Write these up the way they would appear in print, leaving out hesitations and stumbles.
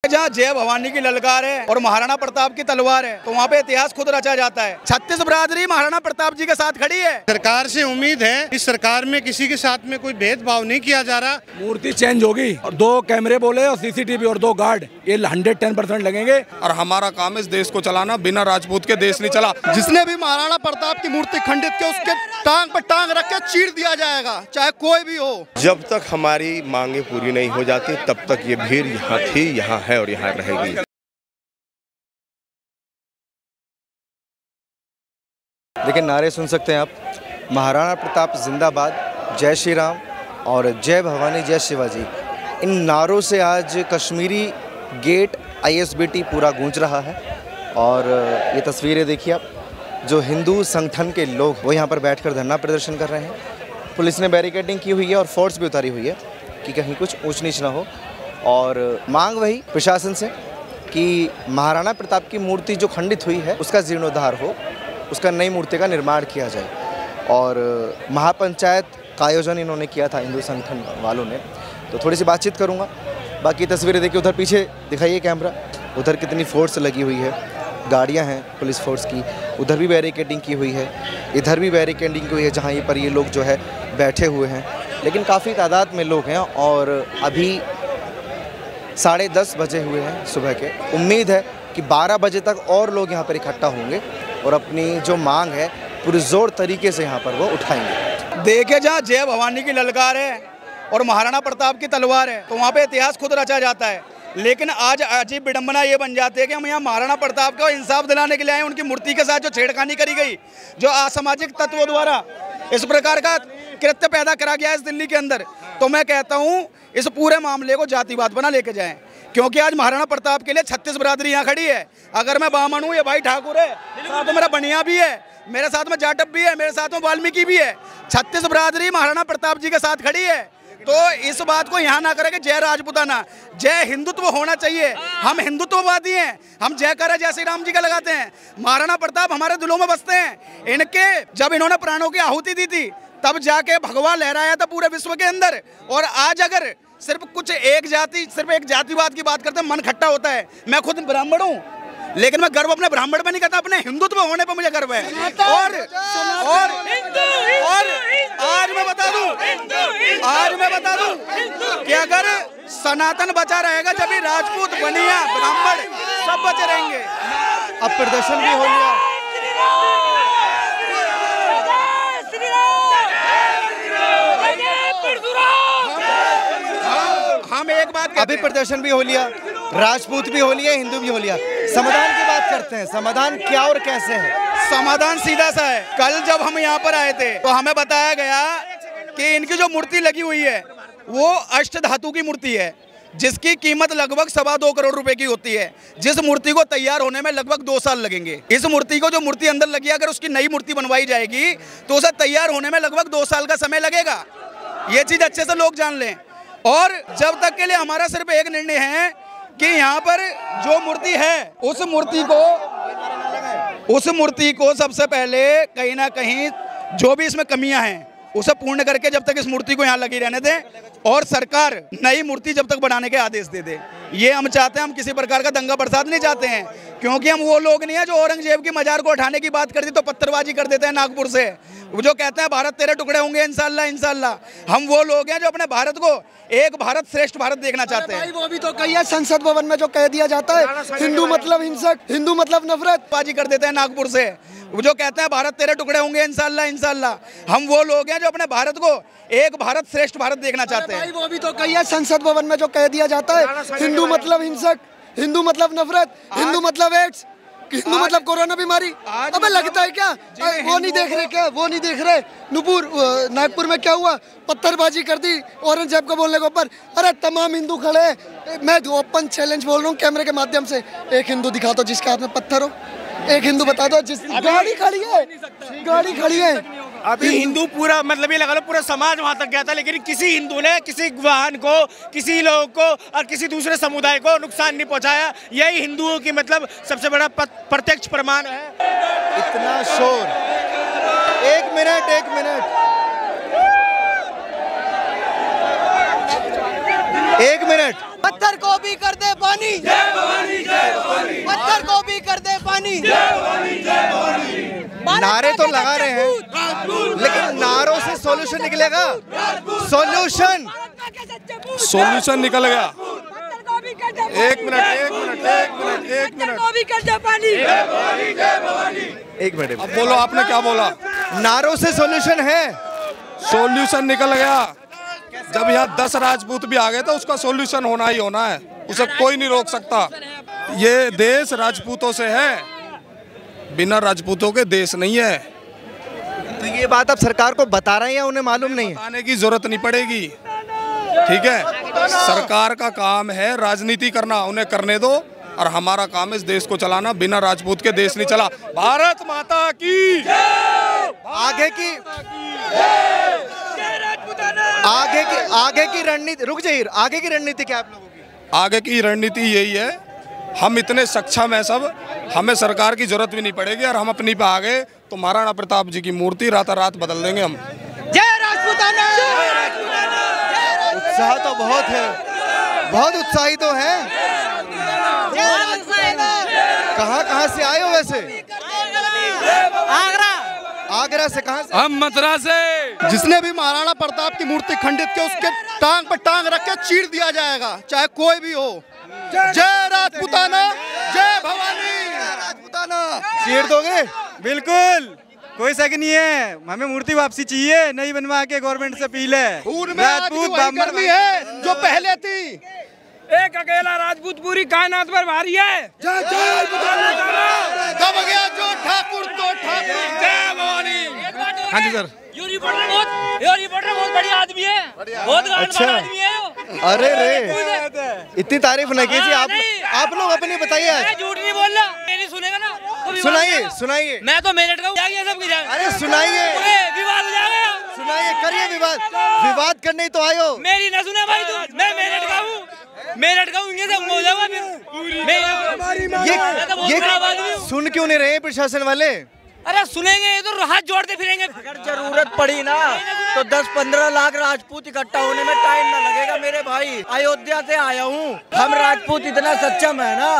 जहाँ जय भवानी की ललकार है और महाराणा प्रताप की तलवार है, तो वहाँ पे इतिहास खुद रचा जाता है। 36 बरादरी महाराणा प्रताप जी के साथ खड़ी है। सरकार से उम्मीद है इस सरकार में किसी के साथ में कोई भेदभाव नहीं किया जा रहा। मूर्ति चेंज होगी और 2 कैमरे बोले और सीसीटीवी और 2 गार्ड, ये 110% लगेंगे। और हमारा काम है इस देश को चलाना, बिना राजपूत के देश नहीं चला। जिसने भी महाराणा प्रताप की मूर्ति खंडित किया उसके टांग पर टांग रख के चीर दिया जाएगा, चाहे कोई भी हो। जब तक हमारी मांगे पूरी नहीं हो जाती तब तक ये भीड़ यहाँ थी, यहाँ है और यहाँ रहेगी। देखिए, नारे सुन सकते हैं आप, महाराणा प्रताप जिंदाबाद, जय श्री राम और जय भवानी जय शिवाजी। इन नारों से आज कश्मीरी गेट ISBT पूरा गूंज रहा है। और ये तस्वीरें देखिए आप, जो हिंदू संगठन के लोग वो यहाँ पर बैठकर धरना प्रदर्शन कर रहे हैं। पुलिस ने बैरिकेडिंग की हुई है और फोर्स भी उतारी हुई है कि कहीं कुछ ऊंच नीच ना हो। और मांग वही प्रशासन से कि महाराणा प्रताप की मूर्ति जो खंडित हुई है उसका जीर्णोद्धार हो, उसका नई मूर्ति का निर्माण किया जाए। और महापंचायत का आयोजन इन्होंने किया था हिंदू संगठन वालों ने, तो थोड़ी सी बातचीत करूँगा। बाकी तस्वीरें देखिए, उधर पीछे दिखाइए कैमरा, उधर कितनी फोर्स लगी हुई है, गाड़ियां हैं पुलिस फोर्स की, उधर भी बैरिकेडिंग की हुई है, इधर भी बैरिकेडिंग की हुई है जहां पर ये लोग जो है बैठे हुए हैं। लेकिन काफ़ी तादाद में लोग हैं और अभी 10:30 बजे हुए हैं सुबह के। उम्मीद है कि 12 बजे तक और लोग यहाँ पर इकट्ठा होंगे और अपनी जो मांग है पूरी जोर तरीके से यहाँ पर वो उठाएंगे। देखिए, जहाँ जय भवानी की ललकार है और महाराणा प्रताप की तलवार है, तो वहाँ पे इतिहास खुद रचा जाता है। लेकिन आज अजीब विडंबना ये बन जाती है कि हम यहाँ महाराणा प्रताप को इंसाफ दिलाने के लिए आए। उनकी मूर्ति के साथ जो छेड़खानी करी गई, जो असामाजिक तत्वों द्वारा इस प्रकार का कृत्य पैदा करा गया है इस दिल्ली के अंदर, तो मैं कहता हूँ इस पूरे मामले को जातिवाद बना लेके जाएं। क्योंकि आज महाराणा प्रताप के लिए 36 बरादरी यहाँ खड़ी है। अगर मैं बामन हूँ, ये भाई ठाकुर है, साथ में मेरा बनिया भी है, मेरे साथ में जाटव भी है, मेरे साथ में वाल्मीकि भी है। 36 बरादरी महाराणा प्रताप जी के साथ खड़ी है। तो इस बात को यहाँ ना करें कि जय राजपूताना, जय हिंदुत्व होना चाहिए। हम हिंदुत्ववादी हैं, हम जयकारा जय श्री राम जी का लगाते हैं। महाराणा प्रताप हमारे दिलों में बसते हैं। इनके जब इन्होंने प्राणों की आहुति दी थी तब जाके भगवा लहराया था पूरे विश्व के अंदर। और आज अगर सिर्फ एक जातिवाद की बात करते हैं, मन खट्टा होता है। मैं खुद ब्राह्मण हूँ, लेकिन मैं गर्व अपने ब्राह्मण पे नहीं करता, अपने हिंदुत्व होने पे मुझे गर्व है। और आज मैं बता दूं कि अगर सनातन बचा रहेगा, जब भी राजपूत, बनिया, ब्राह्मण सब बचे रहेंगे। अब प्रदर्शन भी हो गया, हम एक बात अभी प्रदर्शन भी हो लिया, राजपूत भी हो लिया, हिंदू भी हो लिया। समाधान की बात करते हैं, समाधान क्या और कैसे है? समाधान सीधा सा है। कल जब हम यहाँ पर आए थे तो हमें बताया गया कि इनकी जो मूर्ति लगी हुई है वो अष्ट धातु की मूर्ति है, जिसकी कीमत लगभग 2.25 करोड़ रुपए की होती है, जिस मूर्ति को तैयार होने में लगभग 2 साल लगेंगे। इस मूर्ति को, जो मूर्ति अंदर लगी है, अगर उसकी नई मूर्ति बनवाई जाएगी तो उसे तैयार होने में लगभग 2 साल का समय लगेगा। ये चीज अच्छे से लोग जान लें। और जब तक के लिए हमारा सिर्फ एक निर्णय है कि यहाँ पर जो मूर्ति है उस मूर्ति को सबसे पहले कहीं ना कहीं जो भी इसमें कमियां हैं उसे पूर्ण करके जब तक इस मूर्ति को यहाँ लगी रहने दें, और सरकार नई मूर्ति जब तक बनाने के आदेश दे दे। ये हम चाहते हैं। हम किसी प्रकार का दंगा बरसात नहीं चाहते हैं, क्योंकि हम वो लोग नहीं है जो औरंगजेब की मजार को उठाने की बात करती तो पत्थरबाजी कर देते हैं नागपुर से, जो कहते हैं भारत तेरे टुकड़े होंगे इंशाल्लाह इंशाल्लाह। हम वो लोग हैं जो अपने भारत को एक भारत श्रेष्ठ भारत देखना चाहते हैं। वो भी तो कही है संसद भवन में जो कह दिया जाता है, हिंदू मतलब हिंसक, हिंदू मतलब नफरत, बाजी कर देते हैं नागपुर से, जो कहते हैं भारत तेरे टुकड़े होंगे इंशाल्लाह इंशाल्लाह। हम वो लोग हैं जो अपने भारत को एक भारत श्रेष्ठ भारत देखना चाहते हैं। वो भी तो कही है संसद भवन में जो कह दिया जाता है, हिंदू मतलब हिंसक, हिंदू मतलब नफरत, हिंदू मतलब एड्स, हिंदू मतलब कोरोना बीमारी। अबे लगता है क्या वो नहीं देख रहे? क्या वो नहीं देख रहे? नागपुर में क्या हुआ? पत्थरबाजी कर दी औरंगजेब को बोलने के ऊपर। अरे तमाम हिंदू खड़े हैं। मैं ओपन चैलेंज बोल रहा हूँ कैमरे के माध्यम से, एक हिंदू दिखा दो जिसके हाथ में पत्थर हो, एक हिंदू बता दो जिस गाड़ी खड़ी है। अभी हिंदू पूरा मतलब ये लगा लो पूरा समाज वहां तक गया था, लेकिन किसी हिंदू ने किसी वाहन को, किसी लोगों को और किसी दूसरे समुदाय को नुकसान नहीं पहुंचाया। यही हिंदुओं की मतलब सबसे बड़ा प्रत्यक्ष प्रमाण है। इतना शोर, एक मिनट पत्थर को भी कर दे पानी, नारे तो लगा रहे हैं, लेकिन नारों से सॉल्यूशन निकलेगा? सॉल्यूशन निकल गया। एक मिनट अब बोलो, आपने क्या बोला? नारों से सॉल्यूशन है? सॉल्यूशन निकल गया। जब यहाँ 10 राजपूत भी आ गए तो उसका सॉल्यूशन होना ही होना है, उसे कोई नहीं रोक सकता। ये देश राजपूतों से है, बिना राजपूतों के देश नहीं है। तो ये बात आप सरकार को बता रहे हैं या उन्हें मालूम नहीं है? बताने की जरूरत नहीं पड़ेगी, ठीक है। सरकार का काम है राजनीति करना, उन्हें करने दो, और हमारा काम है इस देश को चलाना। बिना राजपूत के देश नहीं चला। भारत माता की आगे की रणनीति, रुक जाइए, आगे की रणनीति क्या आप लोगों की? आगे की रणनीति यही है, हम इतने सक्षम है सब, हमें सरकार की जरूरत भी नहीं पड़ेगी, और हम अपनी पे आ गए तो महाराणा प्रताप जी की मूर्ति रात बदल देंगे हम। जय राजपूताना! उत्साह तो बहुत है, बहुत उत्साही तो है। कहाँ से आए हो वैसे? आगरा से। कहाँ से? हम मथुरा से। जिसने भी महाराणा प्रताप की मूर्ति खंडित की, उसके टांग पर टांग रख के चीर दिया जाएगा, चाहे कोई भी हो। जय राजपूताना, जय भवानी। राजपूताना चीर दोगे? बिल्कुल, कोई शक नहीं है। हमें मूर्ति वापसी चाहिए, नहीं बनवा के गवर्नमेंट से अपील है। राजपूत ब्राह्मण है जो पहले थी। एक अकेला राजपूत पूरी कायनात पर भारी है। जय जय दब गया जो ठाकुर तो ठाकुर। जय भवानी। हाँ जी सर। ये रिपोर्टर बहुत बढ़िया आदमी है, बहुत अच्छा आदमी है। अरे रे, इतनी तारीफ नहीं कीजिए आप लोग अपनी बताइए। मैं झूठ नहीं बोल रहा, मेरी सुनेगा ना तो सुनाइए। मैं तो मेरठ का हूँ, सब की जाएगा। अरे सुनाइए, विवाद हो जाएगा। सुनाइए, करिए विवाद करने ही तो आए हो। मेरी ना सुने भाई तू, मैं मेरठ का हूँ, इनके से हो जाऊंगा फिर। ये सुन क्यों नहीं रहे प्रशासन वाले? अरे सुनेंगे, ये तो हाथ जोड़ते फिरेंगे। अगर जरूरत पड़ी ना तो 10-15 लाख राजपूत इकट्ठा होने में टाइम ना लगेगा मेरे भाई। अयोध्या से आया हूँ, हम राजपूत इतना सक्षम है ना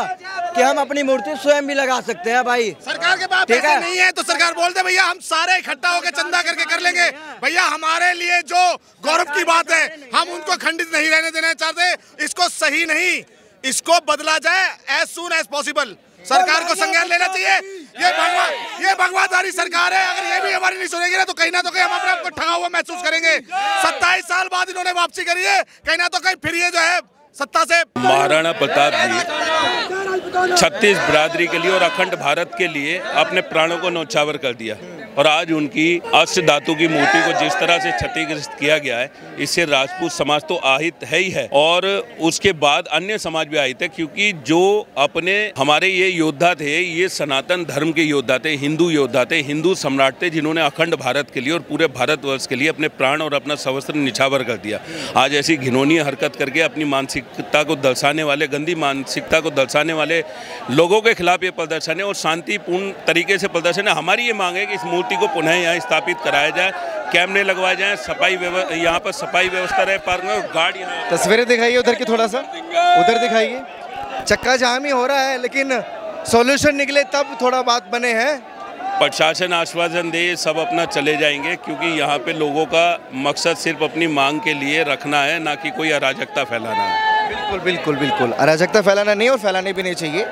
कि हम अपनी मूर्ति स्वयं भी लगा सकते हैं भाई। सरकार के पास पैसे नहीं है तो सरकार बोलते भैया हम सारे इकट्ठा होकर चंदा करके कर लेंगे। भैया हमारे लिए जो गौरव की बात है, हम उनको खंडित नहीं रहने देना चाहते। इसको सही नहीं, इसको बदला जाए एज सून एज पॉसिबल। सरकार को संज्ञान लेना चाहिए। ये भगवादारी सरकार है, अगर ये भी हमारी नहीं सुनेगी ना तो कहीं हम अपने आप को ठगा हुआ महसूस करेंगे। 27 साल बाद इन्होंने वापसी करी है, कहीं ना तो कहीं फिर ये जो है सत्ता से। महाराणा प्रताप जी 36 बिरादरी के लिए और अखंड भारत के लिए अपने प्राणों को न्यौछावर कर दिया, और आज उनकी अष्ट धातु की मूर्ति को जिस तरह से क्षतिग्रस्त किया गया है, इससे राजपूत समाज तो आहित है ही है, और उसके बाद अन्य समाज भी आहित है। क्योंकि जो अपने हमारे ये योद्धा थे, ये सनातन धर्म के योद्धा थे, हिंदू योद्धा थे, हिंदू सम्राट थे, जिन्होंने अखंड भारत के लिए और पूरे भारतवर्ष के लिए अपने प्राण और अपना सर्वस्व निछावर कर दिया। आज ऐसी घिनौनी हरकत करके अपनी मानसिकता को दर्शाने वाले, गंदी मानसिकता को दर्शाने वाले लोगों के खिलाफ ये प्रदर्शन है, और शांतिपूर्ण तरीके से प्रदर्शन है। हमारी ये मांग है कि इस मूर्ति को पुनः यहाँ स्थापित कराया जाए, कैमरे लगवाए जाएं, यहाँ पर सफाई व्यवस्था रहे, पार्क में गार्ड। यहाँ तस्वीरें दिखाइए उधर की, थोड़ा सा उधर दिखाइए। चक्का जाम ही हो रहा है, लेकिन सॉल्यूशन निकले तब थोड़ा बात बने हैं। प्रशासन आश्वासन दे, सब अपना चले जाएंगे, क्योंकि यहाँ पे लोगों का मकसद सिर्फ अपनी मांग के लिए रखना है, ना कि कोई अराजकता फैलाना है। बिल्कुल अराजकता फैलाना नहीं, और फैलानी भी नहीं चाहिए,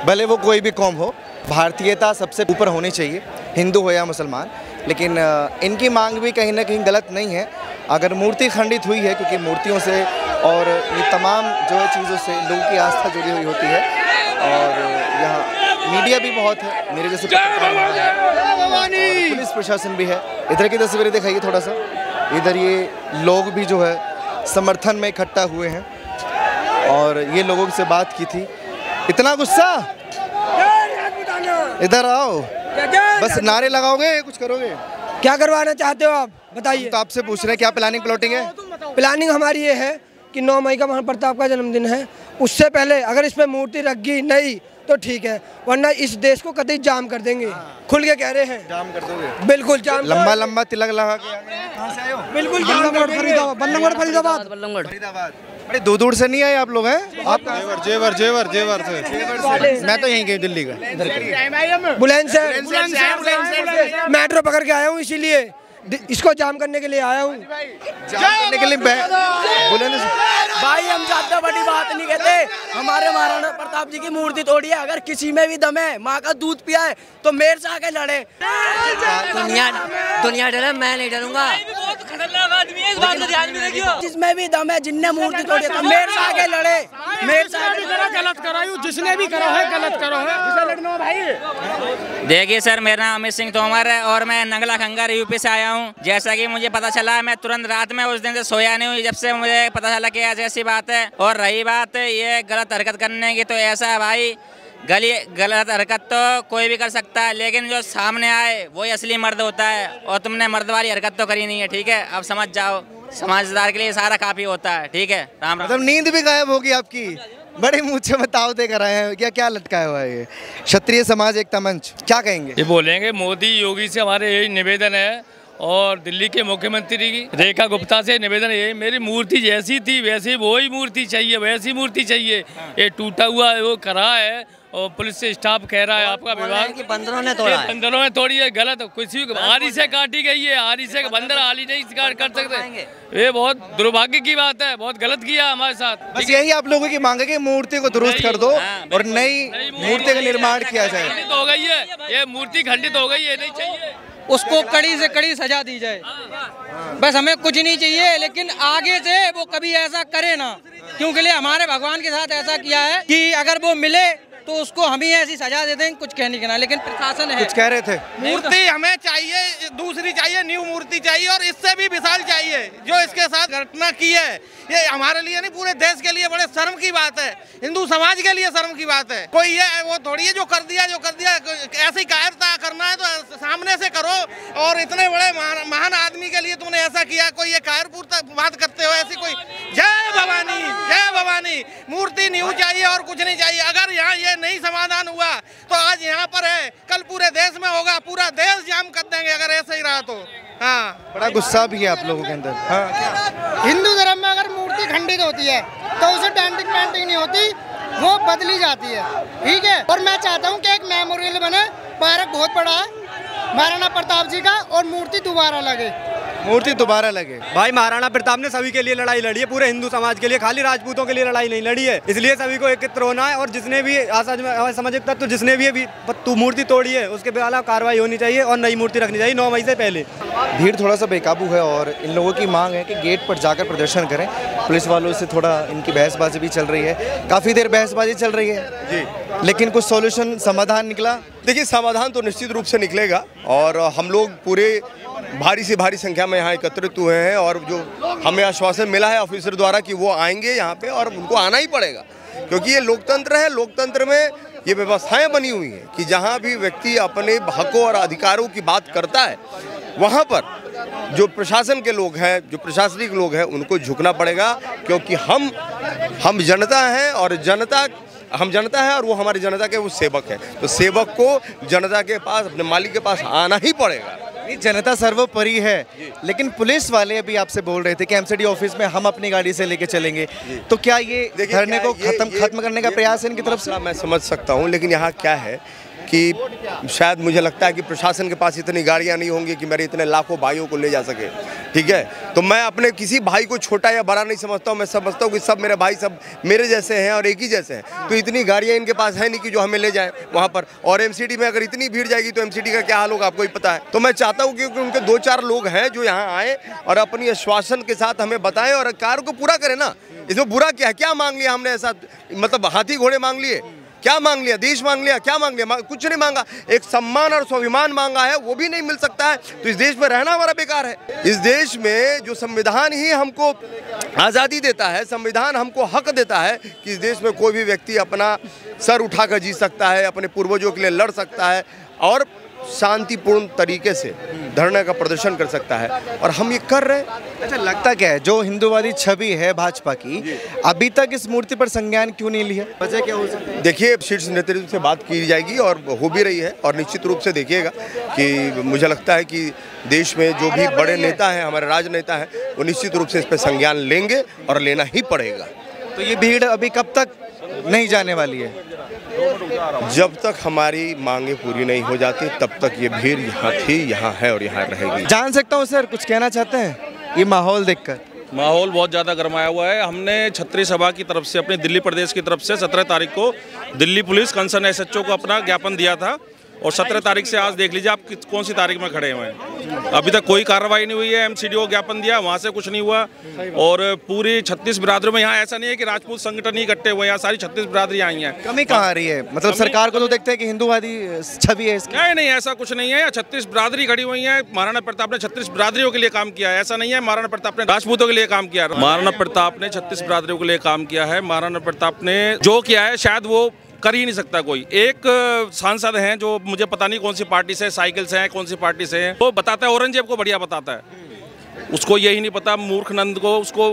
भले वो कोई भी कौम हो। भारतीयता सबसे ऊपर होनी चाहिए, हिंदू हो या मुसलमान। लेकिन इनकी मांग भी कहीं ना कहीं गलत नहीं है। अगर मूर्ति खंडित हुई है, क्योंकि मूर्तियों से और ये तमाम जो है चीज़ों से लोगों की आस्था जुड़ी हुई होती है, और यहाँ मीडिया भी बहुत है, मेरे जैसे पुलिस प्रशासन भी है। इधर की तस्वीरें दिखाइए थोड़ा सा। इधर ये लोग भी जो है समर्थन में इकट्ठा हुए हैं, और ये लोगों से बात की थी। इतना गुस्सा, इधर आओ, बस नारे लगाओगे, कुछ करोगे? क्या करवाना चाहते हो आप बताइए? तो आपसे पूछ रहे हैं क्या प्लानिंग प्लॉटिंग है? प्लानिंग हमारी ये है कि 9 मई का महाराणा प्रताप का जन्मदिन है, उससे पहले अगर इसमें मूर्ति रख गई नहीं तो ठीक है, वरना इस देश को कतई जाम कर देंगे। खुल के कह रहे हैं, जाम कर दोगे? बिल्कुल जाम। लंबा तिलक लगा के। कहाँ से आए हो? बिल्कुल, फरीदाबाद। बड़े दूर दूर से नहीं आए आप लोग हैं? आप जेवर जेवर जेवर से। मैं तो यहीं गई दिल्ली का। बुलंद से मेट्रो पकड़ के आया हूँ, इसीलिए इसको जाम करने के लिए आया हूँ। जाम करने के लिए बुलंद भाई हम ज्यादा बड़ी बात नहीं कहते, हमारे महाराणा प्रताप जी की मूर्ति तोड़ी है। अगर किसी में भी दम है, माँ का दूध पिया है तो मेरे से आके लड़े। दुनिया डरे, मैं नहीं डरूंगा। बहुत खतरनाक आदमी है, इस बात का ध्यान भी रखियो। जिसमें भी दम है, जिनने मूर्ति तोड़ी है तो मेरे से आके लड़े। मेरे से गलत करायू, जिसने भी करो है गलत करो है भाई। देखिए सर, मेरा नाम अमित सिंह तोमर है और मैं नंगला खंगर यूपी से आया हूँ। जैसा कि मुझे पता चला, मैं तुरंत रात में उस दिन से सोया नहीं हूँ जब से मुझे पता चला कि ऐसी बात है। और रही बात ये गलत हरकत करने की, तो ऐसा है भाई, गलत हरकत तो कोई भी कर सकता है, लेकिन जो सामने आए वही असली मर्द होता है। और तुमने मर्द वाली हरकत तो करी नहीं है, ठीक है? अब समझ जाओ, समझदार के लिए सारा काफी होता है, ठीक है? राम राम। मतलब नींद भी गायब होगी आपकी। बड़े मूछे में ताव देकर आए हैं, क्या लटकाया हुआ है ये? क्षत्रिय समाज एकता मंच क्या कहेंगे? ये बोलेंगे मोदी योगी से हमारे यही निवेदन है, और दिल्ली के मुख्यमंत्री की रेखा गुप्ता से निवेदन है, मेरी मूर्ति जैसी थी वैसी वही मूर्ति चाहिए, वैसी मूर्ति चाहिए। ये टूटा हुआ है वो करा है, और पुलिस से स्टाफ कह रहा है आपका विभाग कि बंदरों ने तोड़ा है। बंदरों ने तोड़ी है, गलत। किसी आरी से काटी गई है, आरी से बंदर आली नहीं शिकार कर सकते। ये बहुत दुर्भाग्य की बात है, बहुत गलत किया हमारे साथ। बस यही आप लोगों की मांग है कि मूर्ति को दुरुस्त कर दो और नई मूर्ति का निर्माण किया जाए। खंडित हो गई है ये मूर्ति, खंडित हो गई है, नहीं चाहिए। उसको कड़ी से कड़ी सजा दी जाए, बस हमें कुछ नहीं चाहिए। लेकिन आगे से वो कभी ऐसा करे ना, क्योंकि हमारे भगवान के साथ ऐसा किया है कि अगर वो मिले तो उसको हम ही ऐसी सजा दे दें, कुछ कहने के ना। लेकिन प्रशासन है, कुछ कह रहे थे। मूर्ति हमें चाहिए, दूसरी चाहिए, न्यू मूर्ति चाहिए, और इससे भी विशाल चाहिए। जो इसके साथ घटना की है, ये हमारे लिए नहीं, पूरे देश के लिए बड़े शर्म की बात है, हिंदू समाज के लिए शर्म की बात है। कोई ये वो थोड़ी है जो कर दिया ऐसी कायरता करना है तो सामने से करो। और इतने बड़े महान आदमी के लिए तुमने ऐसा किया, कोई ये कायरपूर्ता बात करते हो ऐसी कोई? जय भवानी, जय भवानी। मूर्ति न्यू चाहिए और कुछ नहीं चाहिए। अगर यहाँ ये नहीं समाधान हुआ तो आज यहाँ पर है, कल पूरे देश में होगा, पूरा देश जाम कर देंगे अगर ऐसे ही रहा तो। हाँ, बड़ा गुस्सा भी है आप लोगों के अंदर। हाँ, हिंदू धर्म में अगर मूर्ति खंडित होती है तो उसे डेंटिंग पेंटिंग नहीं होती, वो बदली जाती है, ठीक है? और मैं चाहता हूँ कि एक मेमोरियल बने, पार्क बहुत बड़ा है महाराणा प्रताप जी का, और मूर्ति दोबारा लगे। मूर्ति दोबारा लगे। भाई महाराणा प्रताप ने सभी के लिए लड़ाई लड़ी है, पूरे हिंदू समाज के लिए, खाली राजपूतों के लिए लड़ाई नहीं लड़ी है। इसलिए सभी को एकत्र होना है, और जिसने भी असामाजिक तत्व तो जिसने भी मूर्ति तोड़ी है उसके खिलाफ कार्रवाई होनी चाहिए और नई मूर्ति रखनी चाहिए 9 मई से पहले। भीड़ थोड़ा सा बेकाबू है और इन लोगों की मांग है कि गेट पर जाकर प्रदर्शन करें। पुलिस वालों से थोड़ा इनकी बहसबाजी भी चल रही है, काफ़ी देर बहसबाजी चल रही है जी, लेकिन कुछ सॉल्यूशन समाधान निकला? देखिए, समाधान तो निश्चित रूप से निकलेगा, और हम लोग पूरे भारी से भारी संख्या में यहाँ एकत्रित हुए हैं, और जो हमें आश्वासन मिला है ऑफिसर द्वारा कि वो आएंगे यहाँ पे, और उनको आना ही पड़ेगा, क्योंकि ये लोकतंत्र है। लोकतंत्र में ये व्यवस्थाएं बनी हुई हैं कि जहाँ भी व्यक्ति अपने हकों और अधिकारों की बात करता है, वहाँ पर जो प्रशासन के लोग हैं, जो प्रशासनिक लोग हैं, उनको झुकना पड़ेगा, क्योंकि हम जनता हैं, और हम जनता है, और वो हमारी जनता के वो सेवक है। तो सेवक को जनता के पास, अपने मालिक के पास आना ही पड़ेगा। जनता सर्वोपरि है, लेकिन पुलिस वाले अभी आपसे बोल रहे थे कि एमसीडी ऑफिस में हम अपनी गाड़ी से लेके चलेंगे, तो क्या ये धरने को खत्म करने का प्रयास है इनकी तरफ से? मैं समझ सकता हूँ, लेकिन यहाँ क्या है कि शायद मुझे लगता है कि प्रशासन के पास इतनी गाड़ियाँ नहीं होंगी कि मेरे इतने लाखों भाइयों को ले जा सके, ठीक है? तो मैं अपने किसी भाई को छोटा या बड़ा नहीं समझता हूँ, मैं समझता हूँ कि सब मेरे भाई सब मेरे जैसे हैं और एक ही जैसे हैं। तो इतनी गाड़ियाँ इनके पास है नहीं कि जो हमें ले जाए वहाँ पर। और एमसीडी में अगर इतनी भीड़ जाएगी तो एमसीडी का क्या हाल होगा आपको ही पता है। तो मैं चाहता हूँ कि उनके 2-4 लोग हैं जो यहाँ आए और अपनी आश्वासन के साथ हमें बताएं और कार्य को पूरा करें ना। इसमें बुरा क्या है? क्या मांग लिया हमने ऐसा? मतलब हाथी घोड़े मांग लिए? क्या मांग लिया? देश मांग लिया? क्या मांग लिया? कुछ नहीं मांगा। एक सम्मान और स्वाभिमान मांगा है, वो भी नहीं मिल सकता है। तो इस देश में रहना हमारा बेकार है। इस देश में जो संविधान ही हमको आज़ादी देता है, संविधान हमको हक देता है कि इस देश में कोई भी व्यक्ति अपना सर उठाकर जी सकता है, अपने पूर्वजों के लिए लड़ सकता है और शांतिपूर्ण तरीके से धरने का प्रदर्शन कर सकता है, और हम ये कर रहे हैं। अच्छा, लगता क्या है जो हिंदूवादी छवि है भाजपा की, अभी तक इस मूर्ति पर संज्ञान क्यों नहीं लिया? वजह क्या हो सकती है? देखिए, शीर्ष नेतृत्व से बात की जाएगी और हो भी रही है, और निश्चित रूप से देखिएगा कि मुझे लगता है कि देश में जो भी बड़े नेता हैं, हमारे राजनेता हैं, वो निश्चित रूप से इस पर संज्ञान लेंगे और लेना ही पड़ेगा। तो ये भीड़ अभी कब तक नहीं जाने वाली है? जब तक हमारी मांगे पूरी नहीं हो जाती तब तक ये भीड़ यहाँ थी, यहाँ है और यहाँ रहेगी। जान सकता हूँ सर, कुछ कहना चाहते हैं ये माहौल देखकर? माहौल बहुत ज़्यादा गरमाया हुआ है। हमने छत्री सभा की तरफ से, अपने दिल्ली प्रदेश की तरफ से 17 तारीख को दिल्ली पुलिस कंसर्न SHO को अपना ज्ञापन दिया था और 17 तारीख से आज देख लीजिए आप कौन सी तारीख में खड़े हुए हैं। अभी तक कोई कार्रवाई नहीं हुई है। MCDO को ज्ञापन दिया, वहाँ से कुछ नहीं हुआ। और पूरी 36 बिरादरों में, यहाँ ऐसा नहीं है कि राजपूत संगठन ही इकट्ठे हुए, यहाँ सारी 36 बिरादरी आई हैं। कमी कहाँ आ रही है? मतलब सरकार को तो देखते हैं कि हिंदूवादी छवि है इसकी। नहीं, ऐसा कुछ नहीं है। 36 बिरादरी खड़ी हुई है। महाराणा प्रताप ने 36 बिरादरियों के लिए काम किया है। ऐसा नहीं है महाराणा प्रताप ने राजपूतों के लिए काम किया है। महाराणा प्रताप ने 36 बिरादरियों के लिए काम किया है। महाराणा प्रताप ने जो किया है शायद वो कर ही नहीं सकता कोई। एक सांसद हैं जो मुझे पता नहीं कौन सी पार्टी से, साइकिल से हैं, कौन सी पार्टी से हैं, वो बताता है, औरंगजेब को बढ़िया बताता है। उसको यही नहीं पता, मूर्ख नंद को, उसको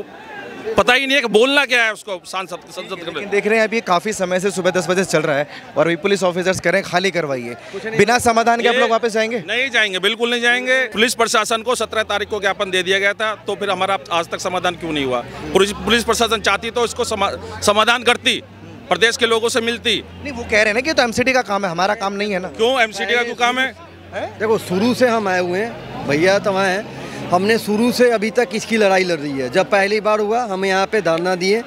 पता ही नहीं है कि बोलना क्या है उसको संसद में। देख रहे हैं अभी काफी समय से सुबह 10 बजे चल रहा है और अभी पुलिस ऑफिसर्स कह रहे हैं खाली करवाइए। बिना समाधान के आप लोग वापस जाएंगे? नहीं जाएंगे, बिल्कुल नहीं जाएंगे। पुलिस प्रशासन को 17 तारीख को ज्ञापन दे दिया गया था, तो फिर हमारा आज तक समाधान क्यों नहीं हुआ? पुलिस प्रशासन चाहती तो इसको समाधान करती, प्रदेश के लोगों से मिलती। नहीं, वो कह रहे हैं ना कि तो MCD का काम है, हमारा काम नहीं है ना। क्यों MCD का क्यों काम है? देखो, शुरू से हम आए हुए हैं भैया, तो हैं हमने शुरू से अभी तक इसकी लड़ाई लड़ रही है। जब पहली बार हुआ हम यहाँ पे धरना दिए,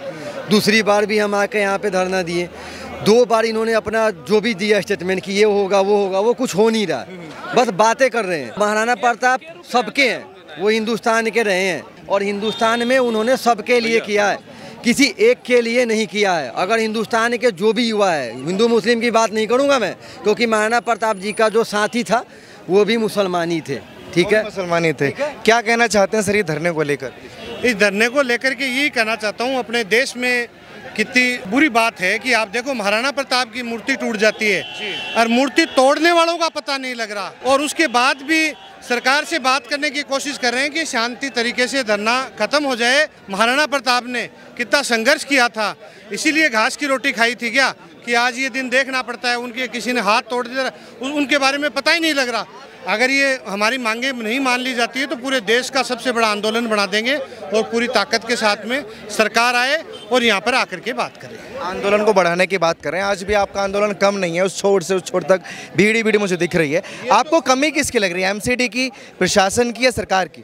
दूसरी बार भी हम आके यहाँ पे धरना दिए, 2 बार इन्होंने अपना जो भी दिया स्टेटमेंट कि ये होगा वो होगा, वो कुछ हो नहीं रहा, बस बातें कर रहे हैं। महाराणा प्रताप सबके हैं, वो हिंदुस्तान के रहे हैं और हिंदुस्तान में उन्होंने सबके लिए किया है, किसी एक के लिए नहीं किया है। अगर हिंदुस्तान के जो भी युवा है, हिंदू मुस्लिम की बात नहीं करूंगा मैं, क्योंकि महाराणा प्रताप जी का जो साथी था वो भी मुसलमानी थे, ठीक है, मुसलमानी थे। क्या कहना चाहते हैं सर ये धरने को लेकर? इस धरने को लेकर के यही कहना चाहता हूँ, अपने देश में कितनी बुरी बात है कि आप देखो महाराणा प्रताप की मूर्ति टूट जाती है और मूर्ति तोड़ने वालों का पता नहीं लग रहा, और उसके बाद भी सरकार से बात करने की कोशिश कर रहे हैं कि शांति तरीके से धरना खत्म हो जाए। महाराणा प्रताप ने कितना संघर्ष किया था, इसीलिए घास की रोटी खाई थी क्या कि आज ये दिन देखना पड़ता है? उनके किसी ने हाथ तोड़ दिया, उनके बारे में पता ही नहीं लग रहा। अगर ये हमारी मांगे नहीं मान ली जाती है तो पूरे देश का सबसे बड़ा आंदोलन बना देंगे और पूरी ताकत के साथ में सरकार आए और यहाँ पर आकर के बात करें। आंदोलन को बढ़ाने की बात कर रहे हैं, आज भी आपका आंदोलन कम नहीं है, उस छोर से उस छोर तक भीड़ ही भीड़ मुझे दिख रही है। आपको कमी किसकी लग रही है, MCD की, प्रशासन की या सरकार की?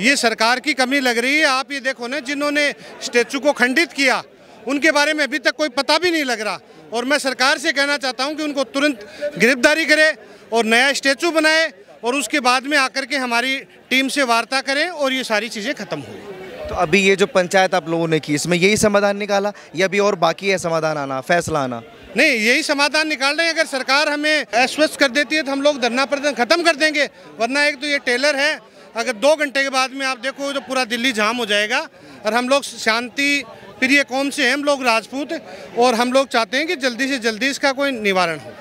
ये सरकार की कमी लग रही है। आप ये देखो ना, जिन्होंने स्टैचू को खंडित किया उनके बारे में अभी तक कोई पता भी नहीं लग रहा, और मैं सरकार से कहना चाहता हूं कि उनको तुरंत गिरफ्तारी करे और नया स्टैचू बनाए और उसके बाद में आकर के हमारी टीम से वार्ता करें और ये सारी चीज़ें खत्म हो। तो अभी ये जो पंचायत आप लोगों ने की, इसमें यही समाधान निकाला या अभी और बाकी है समाधान आना, फैसला आना? नहीं, यही समाधान निकाल रहे हैं। अगर सरकार हमें आश्वस्त कर देती है तो हम लोग धरना प्रदर्शन खत्म कर देंगे, वरना एक तो ये टेलर है, अगर 2 घंटे के बाद में आप देखो तो पूरा दिल्ली जाम हो जाएगा। और हम लोग शांति प्रिय कौम से हैं, हम लोग राजपूत, और हम लोग चाहते हैं कि जल्दी से जल्दी इसका कोई निवारण हो।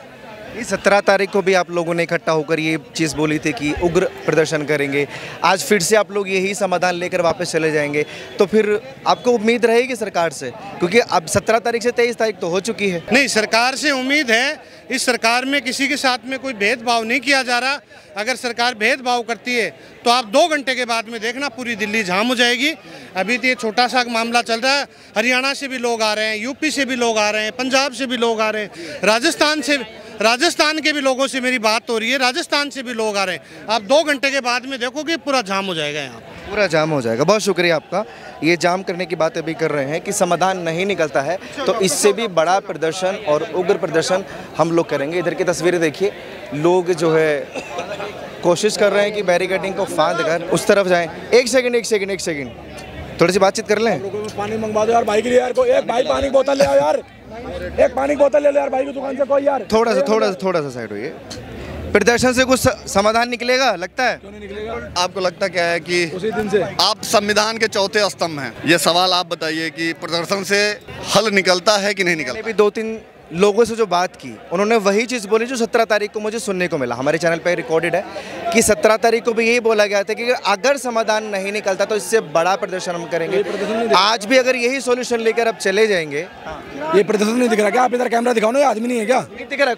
17 तारीख को भी आप लोगों ने इकट्ठा होकर ये चीज़ बोली थी कि उग्र प्रदर्शन करेंगे, आज फिर से आप लोग यही समाधान लेकर वापस चले जाएंगे, तो फिर आपको उम्मीद रहेगी सरकार से? क्योंकि अब 17 तारीख से 23 तारीख तो हो चुकी है। नहीं, सरकार से उम्मीद है। इस सरकार में किसी के साथ में कोई भेदभाव नहीं किया जा रहा। अगर सरकार भेदभाव करती है तो आप 2 घंटे के बाद में देखना पूरी दिल्ली जाम हो जाएगी। अभी तो ये छोटा सा मामला चल रहा है, हरियाणा से भी लोग आ रहे हैं, यूपी से भी लोग आ रहे हैं, पंजाब से भी लोग आ रहे हैं, राजस्थान के भी लोगों से मेरी बात हो रही है, राजस्थान से भी लोग आ रहे हैं। आप 2 घंटे के बाद में देखोगे पूरा जाम हो जाएगा, यहाँ पूरा जाम हो जाएगा। बहुत शुक्रिया आपका। ये जाम करने की बात अभी कर रहे हैं कि समाधान नहीं निकलता है तो इससे भी बड़ा प्रदर्शन और उग्र प्रदर्शन हम लोग करेंगे। इधर की तस्वीरें देखिए, लोग जो है कोशिश कर रहे हैं कि बैरिकेडिंग को फांद कर उस तरफ जाएं। एक सेकंड थोड़ी सी बातचीत कर लें। पानी मंगवा दो यार भाई के लिए, यार को एक भाई पानी की बोतल ले आओ यार, एक पानी की बोतल ले लो यार भाई की दुकान से कोई यार। थोड़ा सा साइड होइए। प्रदर्शन से कुछ समाधान निकलेगा लगता है? क्यों नहीं निकलेगा? आपको लगता क्या है कि उसी दिन से आप संविधान के 4थे स्तंभ हैं, ये सवाल आप बताइए कि प्रदर्शन से हल निकलता है कि नहीं निकलता? मैंने भी 2-3 लोगों से जो बात की, उन्होंने वही चीज़ बोली जो 17 तारीख को मुझे सुनने को मिला। हमारे चैनल पर रिकॉर्डेड है कि 17 तारीख को भी यही बोला गया था कि अगर समाधान नहीं निकलता तो इससे बड़ा प्रदर्शन हम करेंगे। आज भी अगर यही सॉल्यूशन लेकर अब चले जाएंगे। ये प्रदर्शन नहीं दिख रहा क्या? आप इधर कैमरा दिखाओ ना, आदमी नहीं है क्या? नहीं दिख रहा,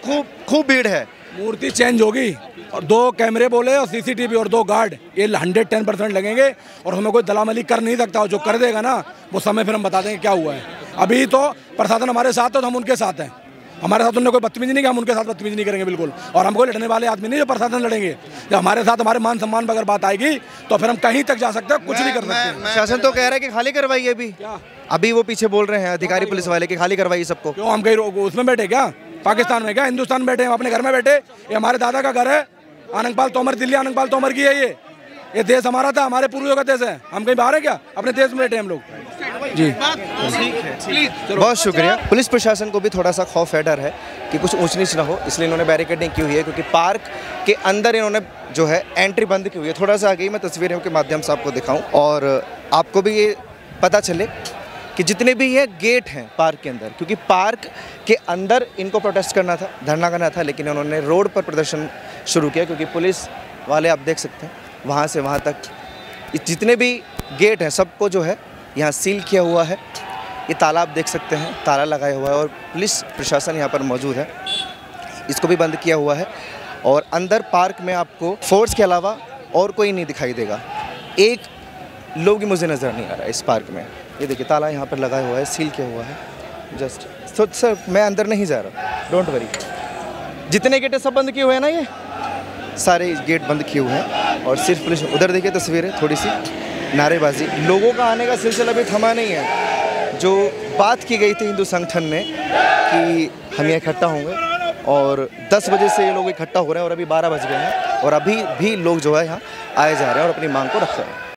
खूब भीड़ है। मूर्ति चेंज होगी और 2 कैमरे बोले और सीसीटीवी और 2 गार्ड, ये 110% लगेंगे और हमें कोई दलामली कर नहीं सकता। जो कर देगा ना वो समय फिर हम बता देंगे क्या हुआ है। अभी तो प्रशासन हमारे साथ है तो हम उनके साथ हैं। हमारे साथ उन्होंने कोई बदतमीजी नहीं किया, हम उनके साथ बदतमीजी नहीं करेंगे बिल्कुल। और हम कोई लड़ने वाले आदमी नहीं जो प्रशासन लड़ेंगे। जब हमारे साथ हमारे मान सम्मान पर अगर बात आएगी तो फिर हम कहीं तक जा सकते हैं, कुछ नहीं कर सकते। शासन तो कह रहा है कि खाली करवाइए अभी वो पीछे बोल रहे हैं अधिकारी पुलिस वाले कि खाली करवाइए सबको। क्यों हम कहीं उसमें बैठे क्या, पाकिस्तान में क्या, हिंदुस्तान में बैठे, हम अपने घर में बैठे। ये हमारे दादा का घर है, आनंदपाल तोमर, दिल्ली आनंदपाल तोमर की है ये देश हमारा था, हमारे पूर्वजों का देश है। हम कहीं बाहर है क्या, अपने देश में बैठे हम लोग जी। बहुत शुक्रिया। पुलिस प्रशासन को भी थोड़ा सा खौफ है, डर है कि कुछ ऊंच नीच ना हो, इसलिए इन्होंने बैरिकेडिंग की हुई है, क्योंकि पार्क के अंदर इन्होंने जो है एंट्री बंद की हुई है। थोड़ा सा आगे मैं तस्वीरों के माध्यम से आपको दिखाऊं और आपको भी ये पता चले कि जितने भी ये गेट हैं पार्क के अंदर, क्योंकि पार्क के अंदर इनको प्रोटेस्ट करना था, धरना करना था, लेकिन उन्होंने रोड पर प्रदर्शन शुरू किया, क्योंकि पुलिस वाले आप देख सकते हैं वहाँ से वहाँ तक जितने भी गेट हैं सबको जो है यहाँ सील किया हुआ है। ये ताला आप देख सकते हैं, ताला लगाया हुआ है और पुलिस प्रशासन यहाँ पर मौजूद है, इसको भी बंद किया हुआ है। और अंदर पार्क में आपको फोर्स के अलावा और कोई नहीं दिखाई देगा, एक लोग ही मुझे नज़र नहीं आ रहा है इस पार्क में। ये देखिए ताला यहाँ पर लगाया हुआ है, सील किया हुआ है जस्ट। तो सर मैं अंदर नहीं जा रहा, डोंट वरी। जितने गेट सब बंद किए हुए हैं ना, ये सारे गेट बंद किए हुए हैं और सिर्फ पुलिस। उधर देखिए तस्वीरें, थोड़ी सी नारेबाजी, लोगों का आने का सिलसिला भी थमा नहीं है। जो बात की गई थी हिंदू संगठन ने कि हम यहाँ इकट्ठा होंगे और 10 बजे से ये लोग इकट्ठा हो रहे हैं और अभी 12 बज गए हैं और अभी भी लोग जो है यहाँ आए जा रहे हैं और अपनी मांग को रख रहे हैं।